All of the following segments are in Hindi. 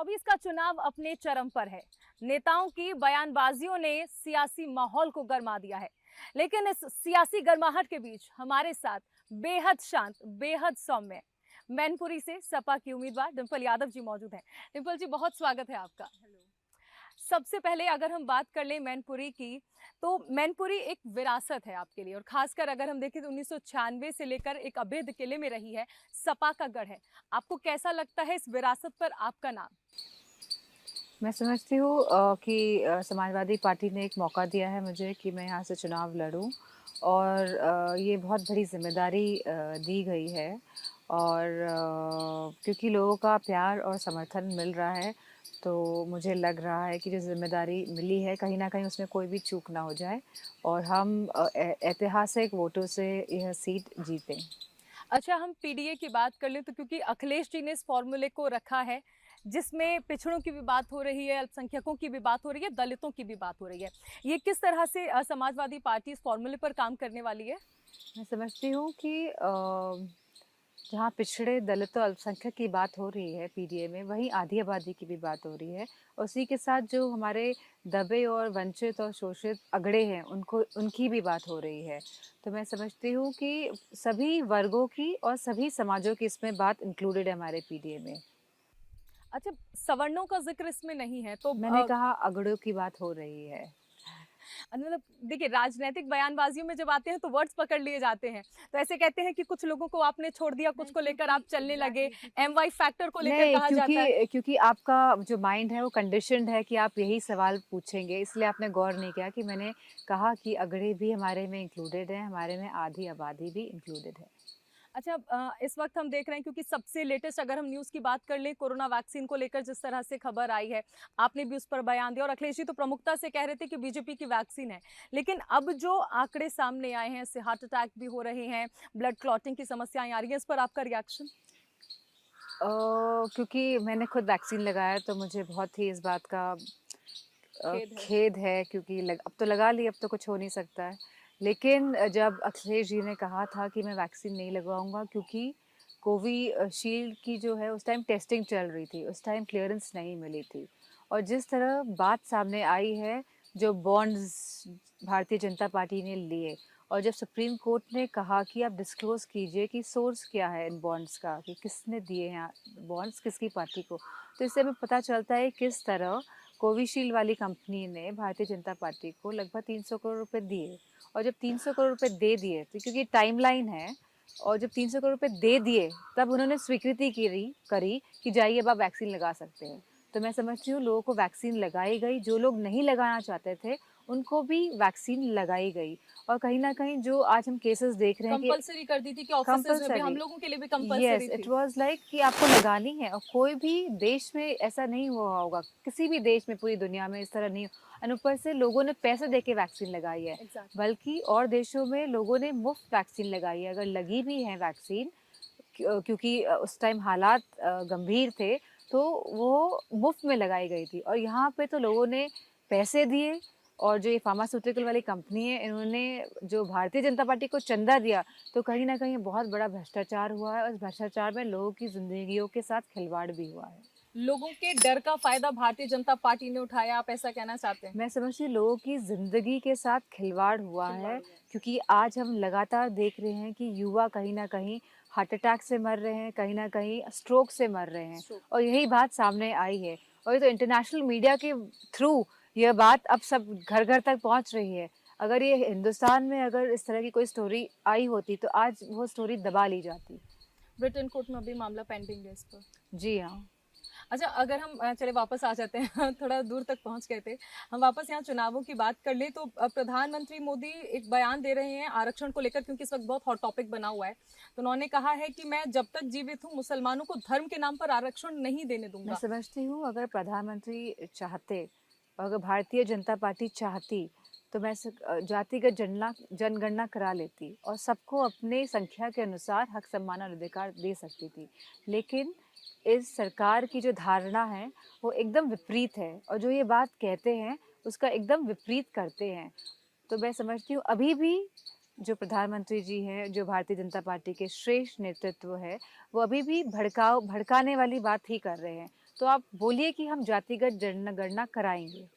2024 का चुनाव अपने चरम पर है। नेताओं की बयानबाजियों ने सियासी माहौल को गरमा दिया है, लेकिन इस सियासी गर्माहट के बीच हमारे साथ बेहद शांत, बेहद सौम्य मैनपुरी से सपा की उम्मीदवार डिंपल यादव जी मौजूद हैं। डिंपल जी, बहुत स्वागत है आपका। सबसे पहले अगर हम बात कर लें मैनपुरी की, तो मैनपुरी एक विरासत है आपके लिए, और खासकर अगर हम देखें तो 1996 से लेकर एक अभेद किले में रही है, सपा का गढ़ है। आपको कैसा लगता है इस विरासत पर आपका नाम? मैं समझती हूँ कि समाजवादी पार्टी ने एक मौका दिया है मुझे कि मैं यहाँ से चुनाव लड़ूं, और ये बहुत बड़ी जिम्मेदारी दी गई है। और क्योंकि लोगों का प्यार और समर्थन मिल रहा है, तो मुझे लग रहा है कि जो जिम्मेदारी मिली है कहीं ना कहीं उसमें कोई भी चूक ना हो जाए और हम ऐतिहासिक वोटों से यह सीट जीतें। अच्छा, हम पीडीए की बात कर लें तो क्योंकि अखिलेश जी ने इस फॉर्मूले को रखा है जिसमें पिछड़ों की भी बात हो रही है, अल्पसंख्यकों की भी बात हो रही है, दलितों की भी बात हो रही है, ये किस तरह से समाजवादी पार्टी इस फॉर्मूले पर काम करने वाली है? मैं समझती हूँ कि जहाँ पिछड़े दलित और अल्पसंख्यक की बात हो रही है पीडीए में, वहीं आधी आबादी की भी बात हो रही है। उसी के साथ जो हमारे दबे और वंचित और शोषित अगड़े हैं उनको उनकी भी बात हो रही है। तो मैं समझती हूँ कि सभी वर्गों की और सभी समाजों की इसमें बात इंक्लूडेड है हमारे पीडीए में। अच्छा, सवर्णों का जिक्र इसमें नहीं है तो मैंने कहा अगड़ों की बात हो रही है। मतलब देखिए, राजनीतिक बयानबाजियों में जब आते हैं तो वर्ड्स पकड़ लिए जाते हैं, तो ऐसे कहते हैं कि कुछ लोगों को आपने छोड़ दिया, कुछ नहीं, को लेकर आप चलने लगे, क्योंकि एम वाई फैक्टर को लेकर नहीं, कहा जाता है। क्योंकि आपका जो माइंड है वो कंडीशनड है कि आप यही सवाल पूछेंगे, इसलिए आपने गौर नहीं किया कि मैंने कहा कि अगड़े भी हमारे में इंक्लूडेड है, हमारे में आधी आबादी भी इंक्लूडेड है। अच्छा, इस वक्त हम देख रहे हैं क्योंकि सबसे लेटेस्ट अगर हम न्यूज़ की बात कर लें, कोरोना वैक्सीन को लेकर जिस तरह से खबर आई है, आपने भी उस पर बयान दिया और अखिलेश जी तो प्रमुखता से कह रहे थे कि बीजेपी की वैक्सीन है। लेकिन अब जो आंकड़े सामने आए हैं, इससे हार्ट अटैक भी हो रहे हैं, ब्लड क्लॉटिंग की समस्याएं आ रही हैं, इस पर आपका रिएक्शन? क्योंकि मैंने खुद वैक्सीन लगाया तो मुझे बहुत ही इस बात का खेद है। खेद है, क्योंकि अब तो लगा ली, अब तो कुछ हो नहीं सकता है। लेकिन जब अखिलेश जी ने कहा था कि मैं वैक्सीन नहीं लगवाऊंगा क्योंकि कोविशील्ड की जो है उस टाइम टेस्टिंग चल रही थी, उस टाइम क्लियरेंस नहीं मिली थी, और जिस तरह बात सामने आई है, जो बॉन्ड्स भारतीय जनता पार्टी ने लिए, और जब सुप्रीम कोर्ट ने कहा कि आप डिस्क्लोज कीजिए कि सोर्स क्या है इन बॉन्ड्स का, कि किसने दिए हैं बॉन्ड्स, किसकी पार्टी को, तो इससे हमें पता चलता है किस तरह कोविशील्ड वाली कंपनी ने भारतीय जनता पार्टी को लगभग 300 करोड़ रुपए दिए। और जब 300 करोड़ रुपए दे दिए, तो क्योंकि टाइमलाइन है, और जब 300 करोड़ रुपए दे दिए तब उन्होंने स्वीकृति करी कि जाइए अब आप वैक्सीन लगा सकते हैं। तो मैं समझती हूँ लोगों को वैक्सीन लगाई गई, जो लोग नहीं लगाना चाहते थे उनको भी वैक्सीन लगाई गई। और कहीं ना कहीं जो आज हम केसेस देख रहे हैं कि कंपलसरी कर दी थी कि ऑफिसेज में भी, हम कंपलसरी, लोगों के लिए भी यस, कंपलसरी इट थी। वाज लाइक कि आपको लगानी है, और कोई भी देश में ऐसा नहीं हुआ होगा, किसी भी देश में पूरी दुनिया में इस तरह नहीं। और ऊपर से लोगों ने पैसे दे के वैक्सीन लगाई है, एग्जैक्टली। बल्कि और देशों में लोगों ने मुफ्त वैक्सीन लगाई है। अगर लगी भी है वैक्सीन, क्योंकि उस टाइम हालात गंभीर थे, तो वो मुफ्त में लगाई गई थी। और यहाँ पे तो लोगों ने पैसे दिए, और जो ये फार्मास्यूटिकल वाली कंपनी है, इन्होंने जो भारतीय जनता पार्टी को चंदा दिया, तो कहीं ना कहीं बहुत बड़ा भ्रष्टाचार हुआ है, और इस भ्रष्टाचार में लोगों की जिंदगियों के साथ खिलवाड़ भी हुआ है। लोगों के डर का फायदा भारतीय जनता पार्टी ने उठाया, आप ऐसा कहना चाहते हैं? मैं समझती हूँ लोगों की जिंदगी के साथ खिलवाड़ हुआ खिलवाड़ है, हुआ। क्योंकि आज हम लगातार देख रहे हैं कि युवा कहीं ना कहीं हार्ट अटैक से मर रहे हैं, कहीं ना कहीं स्ट्रोक से मर रहे हैं, स्ट्रोक। और यही बात सामने आई है। और ये तो इंटरनेशनल मीडिया के थ्रू यह बात अब सब घर घर तक पहुंच रही है। अगर ये हिंदुस्तान में अगर इस तरह की कोई स्टोरी आई होती तो आज वो स्टोरी दबा ली जाती। ब्रिटेन कोर्ट में अभी मामला पेंडिंग है इस पर। जी हाँ। अच्छा, अगर हम चले वापस आ जाते हैं थोड़ा दूर तक पहुंच गए थे, हम वापस यहाँ चुनावों की बात कर ले तो प्रधानमंत्री मोदी एक बयान दे रहे हैं आरक्षण को लेकर, क्योंकि इस वक्त बहुत हॉट टॉपिक बना हुआ है। तो उन्होंने कहा है कि मैं जब तक जीवित हूँ मुसलमानों को धर्म के नाम पर आरक्षण नहीं देने मैं दूंगा। समझती हूँ अगर प्रधानमंत्री चाहते, अगर भारतीय जनता पार्टी चाहती, तो मैं जातिगत जनगणना करा लेती और सबको अपने संख्या के अनुसार हक सम्मान और अधिकार दे सकती थी। लेकिन इस सरकार की जो धारणा है वो एकदम विपरीत है, और जो ये बात कहते हैं उसका एकदम विपरीत करते हैं। तो मैं समझती हूँ अभी भी जो प्रधानमंत्री जी हैं, जो भारतीय जनता पार्टी के श्रेष्ठ नेतृत्व है, वो अभी भी भड़काने वाली बात ही कर रहे हैं। तो आप बोलिए कि हम जातिगत जनगणना कराएंगे।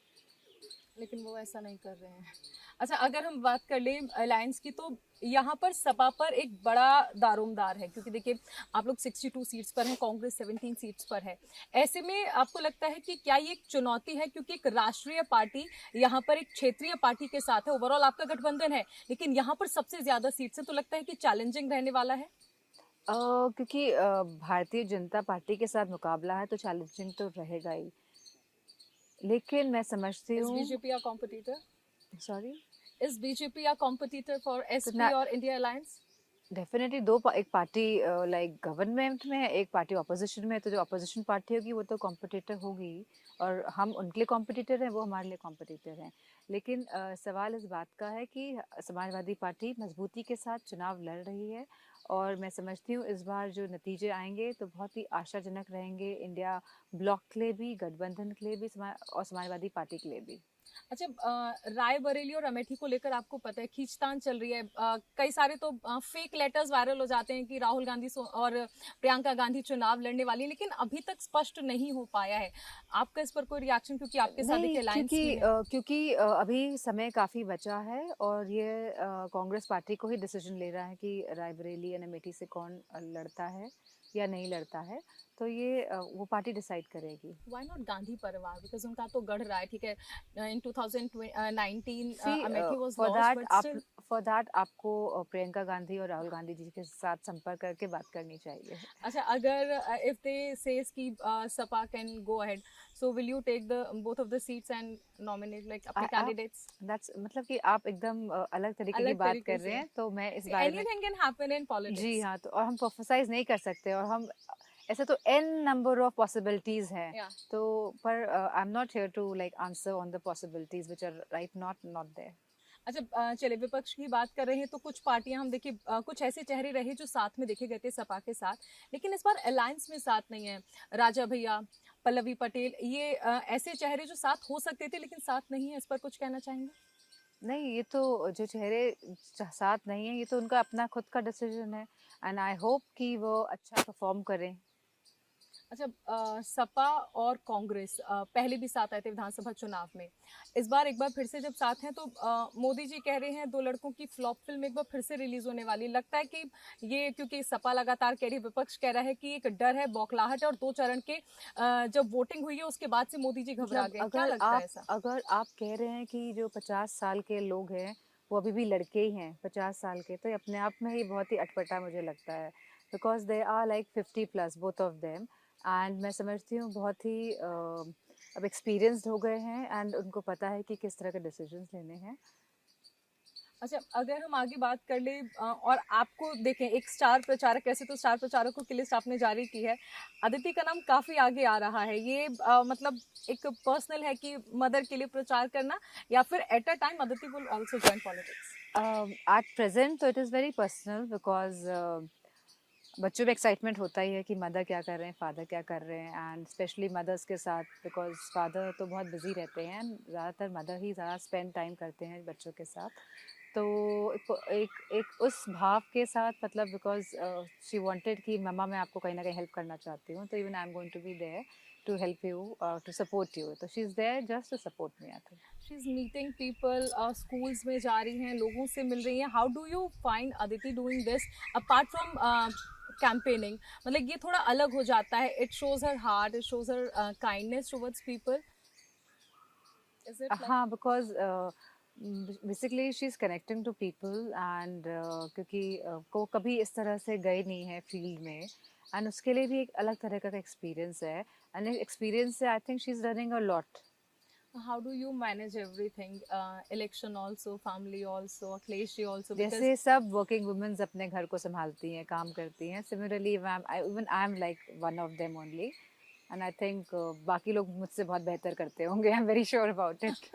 लेकिन वो ऐसा नहीं कर रहे हैं। अच्छा, अगर हम बात कर लें अलायंस की, तो यहाँ पर सपा पर एक बड़ा दारोमदार है, क्योंकि देखिए आप लोग 62 सीट्स पर हैं, कांग्रेस 17 सीट्स पर है। ऐसे में आपको लगता है कि क्या ये एक चुनौती है, क्योंकि एक राष्ट्रीय पार्टी यहाँ पर एक क्षेत्रीय पार्टी के साथ है, ओवरऑल आपका गठबंधन है, लेकिन यहाँ पर सबसे ज्यादा सीट्स है, तो लगता है कि चैलेंजिंग रहने वाला है। क्योंकि भारतीय जनता पार्टी के साथ मुकाबला है तो चैलेंजिंग तो रहेगा ही, लेकिन मैं समझती इज हूँ। बीजेपी या कॉम्पिटिटर? सॉरी। इज बीजेपी या कॉम्पिटिटर फॉर तो एसपी और इंडिया अलायंस? डेफिनेटली एक पार्टी लाइक गवर्नमेंट में है, एक पार्टी ऑपोजिशन में है, तो जो ऑपोजिशन पार्टी होगी वो तो कॉम्पिटिटर होगी, और हम उनके लिए कॉम्पिटिटर हैं, वो हमारे लिए कॉम्पिटिटर हैं। लेकिन सवाल इस बात का है कि समाजवादी पार्टी मजबूती के साथ चुनाव लड़ रही है, और मैं समझती हूँ इस बार जो नतीजे आएंगे तो बहुत ही आशाजनक रहेंगे, इंडिया ब्लॉक के लिए भी, गठबंधन के लिए भी, और समाजवादी पार्टी के लिए भी। अच्छा, रायबरेली और अमेठी को लेकर आपको पता है खींचतान चल रही है, कई सारे तो फेक लेटर्स वायरल हो जाते हैं कि राहुल गांधी और प्रियंका गांधी चुनाव लड़ने वाली हैं, लेकिन अभी तक स्पष्ट नहीं हो पाया है। आपका इस पर कोई रिएक्शन, क्योंकि आपके साथ नहीं, देखिए अलायंस क्योंकि भी है। अभी समय काफ़ी बचा है, और ये कांग्रेस पार्टी को ही डिसीजन ले रहा है कि रायबरेली या अमेठी से कौन लड़ता है या नहीं लड़ता है, तो ये वो पार्टी डिसाइड करेगी। व्हाई नॉट गांधी परिवार, बिकॉज उनका तो गढ़ रहा है, ठीक है। In 2019 see Amethi was for lost, that but आप स्टिल। फॉर दैट आपको प्रियंका गांधी और राहुल गांधी जी के साथ संपर्क करके बात करनी चाहिए। अच्छा, अगर इफ दे सेज कि SP can go ahead, so will you take the both of the seats and nominate like अपने आप कैंडिडेट्स? दैट्स मतलब कि आप एकदम अलग तरीके की अलग बात तरीके कर रहे से। हैं, तो मैं इस बारे में। Anything can happen in the politics. हाँ, तो और हम प्रोफेसाइज नहीं कर सकते, और हम ऐसे तो एन नंबर ऑफ पॉसिबिलिटीज हैं, या तो पर I am not here to like answer on the possibilities which are right not there. अच्छा, चलिए विपक्ष की बात कर रहे हैं, तो कुछ पार्टियां हम देखिए, कुछ ऐसे चेहरे रहे जो साथ में देखे गए थे सपा के साथ, लेकिन इस बार अलायंस में साथ नहीं है। राजा भैया, पल्लवी पटेल, ये ऐसे चेहरे जो साथ हो सकते थे लेकिन साथ नहीं है, इस पर कुछ कहना चाहेंगे? नहीं, ये तो जो चेहरे साथ नहीं है, ये तो उनका अपना खुद का डिसीजन है, एंड आई होप कि वो अच्छा परफॉर्म करें। अच्छा, सपा और कांग्रेस पहले भी साथ आए थे विधानसभा चुनाव में। इस बार एक बार फिर से जब साथ हैं, तो मोदी जी कह रहे हैं दो लड़कों की फ्लॉप फिल्म एक बार फिर से रिलीज होने वाली। लगता है कि ये, क्योंकि सपा लगातार कह रही है, विपक्ष कह रहा है कि एक डर है, बौखलाहट है, और दो चरण के जब वोटिंग हुई है उसके बाद से मोदी जी घबरा मतलब गए, क्या लगता है ऐसा? अगर आप कह रहे हैं कि जो 50 साल के लोग हैं वो अभी भी लड़के ही हैं 50 साल के, तो ये अपने आप में ही बहुत ही अटपटा मुझे लगता है, because they are like 50+ both of them, and मैं समझती हूँ बहुत ही अब एक्सपीरियंस्ड हो गए हैं, एंड उनको पता है कि किस तरह के डिसीजंस लेने हैं। अच्छा, अगर हम आगे बात कर ले, और आपको देखें एक स्टार प्रचारक, ऐसे तो स्टार प्रचारकों की लिस्ट आपने जारी की है, अदिति का नाम काफी आगे आ रहा है। ये मतलब एक पर्सनल है कि मदर के लिए प्रचार करना, या फिर at a time Aditi will also join politics? At present तो it is very personal, because बच्चों में एक्साइटमेंट होता ही है कि मदर क्या कर रहे हैं, फादर क्या कर रहे हैं, एंड स्पेशली मदर्स के साथ, बिकॉज फादर तो बहुत बिजी रहते हैं, ज़्यादातर मदर ही ज़्यादा स्पेंड टाइम करते हैं बच्चों के साथ। तो एक उस भाव के साथ, मतलब बिकॉज शी वांटेड कि मम्मा मैं आपको कहीं ना कहीं हेल्प करना चाहती हूँ, तो even I am going to be there to help you, to support you, तो she is there just to support me I think. She is meeting people, schools में जा रही हैं, लोगों से मिल रही हैं। How do you find Aditi doing this apart from campaigning? मतलब ये थोड़ा अलग हो जाता है, it shows her heart, it shows her kindness towards people. Is it like? हाँ, because basically she is connecting to people, and क्योंकि को कभी इस तरह से गए नहीं है फील्ड में, एंड उसके लिए भी एक अलग तरह का एक्सपीरियंस है, एंड एक्सपीरियंस से आई think she is learning a lot. How do you manage everything? Election also, family also, Akhilesh ji also, because जैसे सब वर्किंग वुमेन्स अपने घर को संभालती हैं, काम करती हैं, similarly even I am like one of them only, and I think बाकी लोग मुझसे बहुत बेहतर करते होंगे, I am very sure about it.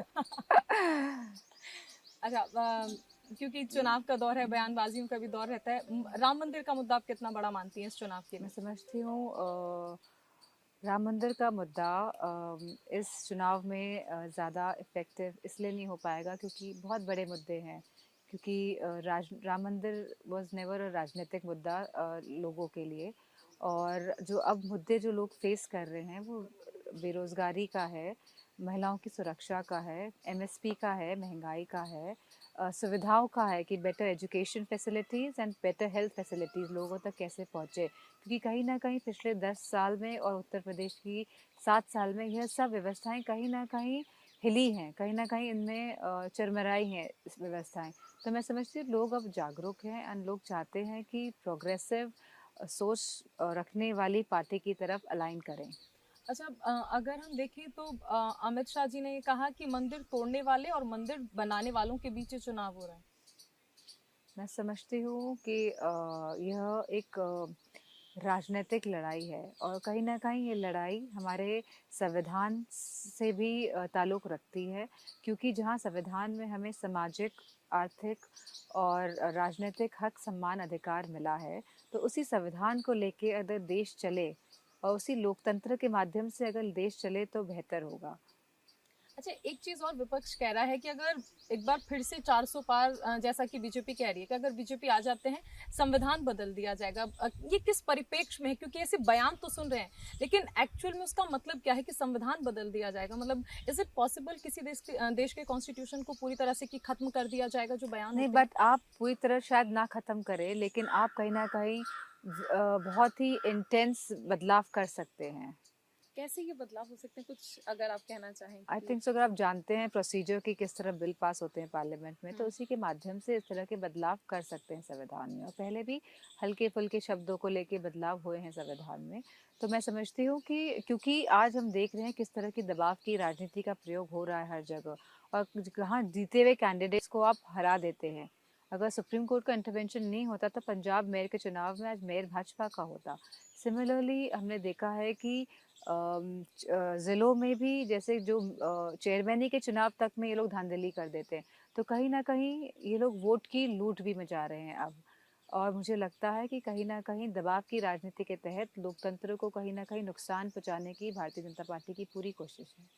अच्छा, क्योंकि चुनाव का दौर है, बयानबाजियों का भी दौर रहता है। राम मंदिर का मुद्दा आप कितना बड़ा मानती हैं इस चुनाव के मैं लिए? समझती हूँ राम मंदिर का मुद्दा इस चुनाव में ज़्यादा इफ़ेक्टिव इसलिए नहीं हो पाएगा क्योंकि बहुत बड़े मुद्दे हैं, क्योंकि राम मंदिर वॉज नेवर अ राजनीतिक मुद्दा लोगों के लिए, और जो अब मुद्दे जो लोग फेस कर रहे हैं वो बेरोजगारी का है, महिलाओं की सुरक्षा का है, एमएसपी का है, महंगाई का है, सुविधाओं का है कि better education facilities and better health facilities लोगों तक कैसे पहुँचे, क्योंकि कहीं ना कहीं पिछले 10 साल में और उत्तर प्रदेश की 7 साल में यह सब व्यवस्थाएं कहीं ना कहीं हिली हैं, कहीं ना कहीं इनमें चरमराई हैं इस व्यवस्थाएं। तो मैं समझती हूँ लोग अब जागरूक हैं एंड लोग चाहते हैं कि प्रोग्रेसिव सोच रखने वाली पार्टी की तरफ अलाइन करें। अच्छा, अगर हम देखें तो अमित शाह जी ने कहा कि मंदिर तोड़ने वाले और मंदिर बनाने वालों के बीच ये चुनाव हो रहा है। मैं समझती हूँ कि यह एक राजनीतिक लड़ाई है और कहीं ना कहीं ये लड़ाई हमारे संविधान से भी ताल्लुक़ रखती है, क्योंकि जहाँ संविधान में हमें सामाजिक, आर्थिक और राजनीतिक हक, सम्मान, अधिकार मिला है, तो उसी संविधान को लेके अगर देश चले और उसी लोकतंत्र के माध्यम से अगर देश चले तो बेहतर होगा। अच्छा, एक चीज और विपक्ष कह रहा है कि अगर एक बार फिर से 400 पार, जैसा कि बीजेपी कह रही है कि अगर बीजेपी आ जाते हैं संविधान बदल दिया जाएगा। ये किस परिप्रेक्ष्य में है? क्योंकि ऐसे बयान तो सुन रहे हैं, लेकिन एक्चुअल में उसका मतलब क्या है कि संविधान बदल दिया जाएगा? मतलब इज इट पॉसिबल किसी देश के कॉन्स्टिट्यूशन को पूरी तरह से कि खत्म कर दिया जाएगा, जो बयान नहीं, होते हैं? बट आप पूरी तरह शायद ना ख़त्म करें, लेकिन आप कहीं ना कहीं बहुत ही इंटेंस बदलाव कर सकते हैं। कैसे ये बदलाव हो सकते हैं, कुछ अगर आप कहना चाहें आई कि। थिंक सो, अगर आप जानते हैं प्रोसीजर की किस तरह बिल पास होते हैं पार्लियामेंट में, तो उसी के माध्यम से इस तरह के बदलाव कर सकते हैं संविधान में। और पहले भी हल्के फुल्के शब्दों को लेके बदलाव हुए हैं संविधान में। तो मैं समझती हूँ कि क्योंकि आज हम देख रहे हैं किस तरह की दबाव की राजनीति का प्रयोग हो रहा है हर जगह, और कहाँ जीते हुए कैंडिडेट्स को आप हरा देते हैं। अगर सुप्रीम कोर्ट का इंटरवेंशन नहीं होता तो पंजाब मेयर के चुनाव में आज मेयर भाजपा का होता। सिमिलरली हमने देखा है कि ज़िलों में भी जैसे जो चेयरमैनी के चुनाव तक में ये लोग धांधली कर देते हैं, तो कहीं ना कहीं ये लोग वोट की लूट भी मचा रहे हैं अब। और मुझे लगता है कि कहीं ना कहीं दबाव की राजनीति के तहत लोकतंत्र को कहीं ना कहीं नुकसान पहुंचाने की भारतीय जनता पार्टी की पूरी कोशिश है।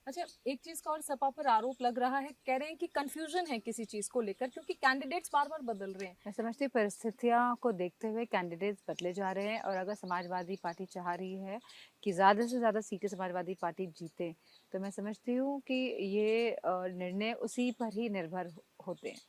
अच्छा, एक चीज का और सपा पर आरोप लग रहा है, कह रहे हैं कि कंफ्यूजन है किसी चीज को लेकर क्योंकि कैंडिडेट्स बार बार बदल रहे हैं। मैं समझती हूँ परिस्थितियों को देखते हुए कैंडिडेट्स बदले जा रहे हैं, और अगर समाजवादी पार्टी चाह रही है कि ज़्यादा से ज़्यादा सीटें समाजवादी पार्टी जीते, तो मैं समझती हूँ कि ये निर्णय उसी पर ही निर्भर होते हैं।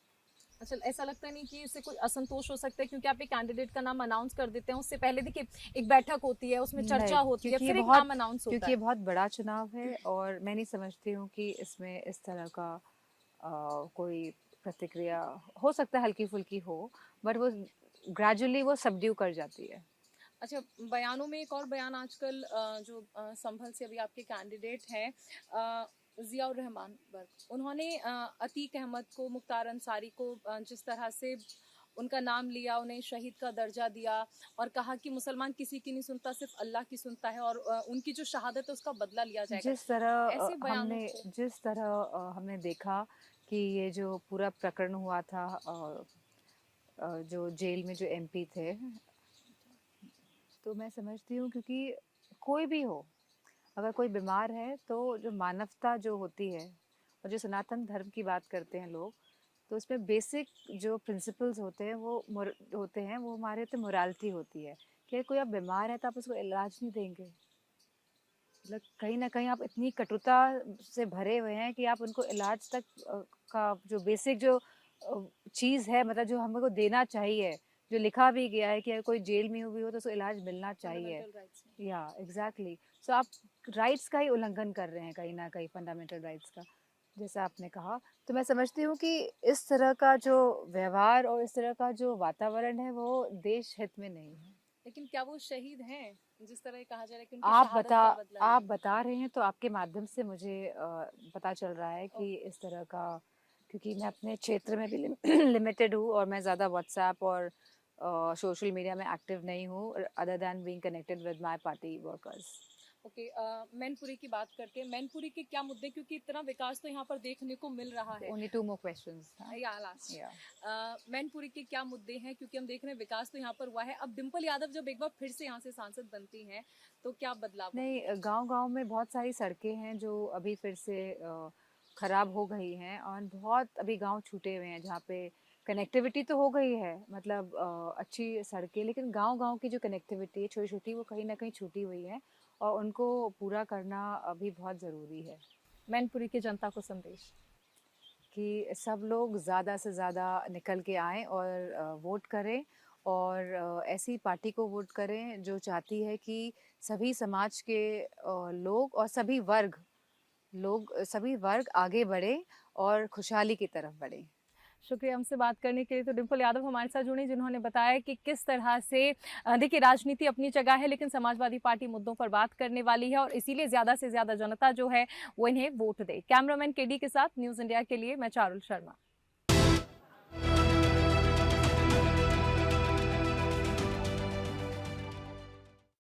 अच्छा, ऐसा लगता नहीं कि इससे कोई असंतोष हो सकता है क्योंकि आप एक कैंडिडेट का नाम अनाउंस कर देते हैं, उससे पहले देखिए एक बैठक होती है, उसमें नहीं, चर्चा होती है, फिर एक नाम अनाउंस होता क्योंकि ये है। बहुत बड़ा चुनाव है, और मैं नहीं समझती हूँ कि इसमें इस तरह का कोई प्रतिक्रिया हो सकता है, हल्की फुल्की हो, बट वो ग्रेजुअली वो सबड्यू कर जाती है। अच्छा, बयानों में एक और बयान आजकल जो संभल से अभी आपके कैंडिडेट हैं, जियाउर रहमान बर्क, उन्होंने अतीक अहमद को, मुख्तार अंसारी को जिस तरह से उनका नाम लिया, उन्हें शहीद का दर्जा दिया और कहा कि मुसलमान किसी की नहीं सुनता, सिर्फ अल्लाह की सुनता है और उनकी जो शहादत है उसका बदला लिया जाएगा। ऐसे बयानों को। जिस तरह हमने देखा कि ये जो पूरा प्रकरण हुआ था, जो जेल में जो एमपी थे, तो मैं समझती हूँ क्योंकि कोई भी हो, अगर कोई बीमार है तो जो मानवता जो होती है, और जो सनातन धर्म की बात करते हैं लोग, तो उसमें बेसिक जो प्रिंसिपल्स होते हैं वो हमारे होते मोरालिटी होती है कि कोई आप बीमार है तो आप उसको इलाज नहीं देंगे। मतलब कहीं ना कहीं आप इतनी कटुता से भरे हुए हैं कि आप उनको इलाज तक का जो बेसिक जो चीज़ है, मतलब जो हमको देना चाहिए, जो लिखा भी गया है कि अगर कोई जेल में हुई हो तो उसको इलाज मिलना चाहिए। फंडामेंटल राइट्स में। या एग्जैक्टली, सो आप राइट्स का ही उल्लंघन कर रहे हैं कहीं ना कहीं, फंडामेंटल राइट्स का, जैसा आपने कहा। तो मैं समझती हूँ कि इस तरह का जो व्यवहार और इस तरह का जो वातावरण है वो देश हित में नहीं है। लेकिन क्या वो शहीद हैं, जिस तरह ये कहा जा रहा है कि उनकी शहादत का बदला आप लिया? बता रहे हैं तो आपके माध्यम से मुझे पता चल रहा है कि ओके। इस तरह का, क्योंकि मैं अपने क्षेत्र में भी लिमिटेड हूँ और मैं ज़्यादा व्हाट्सएप और सोशल मीडिया में एक्टिव नहीं हूँ, other than being connected with my party workers. Okay, Mainpuri की बात करते हैं, मैनपुरी के क्या मुद्दे, क्योंकि इतना विकास तो यहाँ पर देखने को मिल रहा है। Only 2 more questions। या लास्ट। या मैनपुरी के क्या मुद्दे हैं, क्योंकि हम देख रहे हैं विकास तो यहाँ पर हुआ है, अब डिम्पल यादव जब एक बार फिर से यहाँ से सांसद बनती हैं तो क्या बदलाव नहीं, होंगे? गांव-गांव में बहुत सारी सड़कें हैं जो अभी फिर से खराब हो गई हैं, और बहुत अभी गांव छूटे हुए हैं जहाँ पे कनेक्टिविटी तो हो गई है, मतलब अच्छी सड़कें, लेकिन गांव-गांव की जो कनेक्टिविटी है छोटी-छोटी, वो कहीं ना कहीं छूटी हुई है और उनको पूरा करना अभी बहुत ज़रूरी है। मैनपुरी की जनता को संदेश। कि सब लोग ज़्यादा से ज़्यादा निकल के आएँ और वोट करें और ऐसी पार्टी को वोट करें जो चाहती है कि सभी समाज के सभी वर्ग आगे बढ़े और खुशहाली की तरफ बढ़े। शुक्रिया हमसे बात करने के लिए। तो डिम्पल यादव हमारे साथ जुड़ी, जिन्होंने बताया कि किस तरह से देखिए राजनीति अपनी जगह है, लेकिन समाजवादी पार्टी मुद्दों पर बात करने वाली है और इसीलिए ज़्यादा से ज़्यादा जनता जो है वो इन्हें वोट दे। कैमरामैन केडी के साथ न्यूज़ इंडिया के लिए मैं चारुल शर्मा।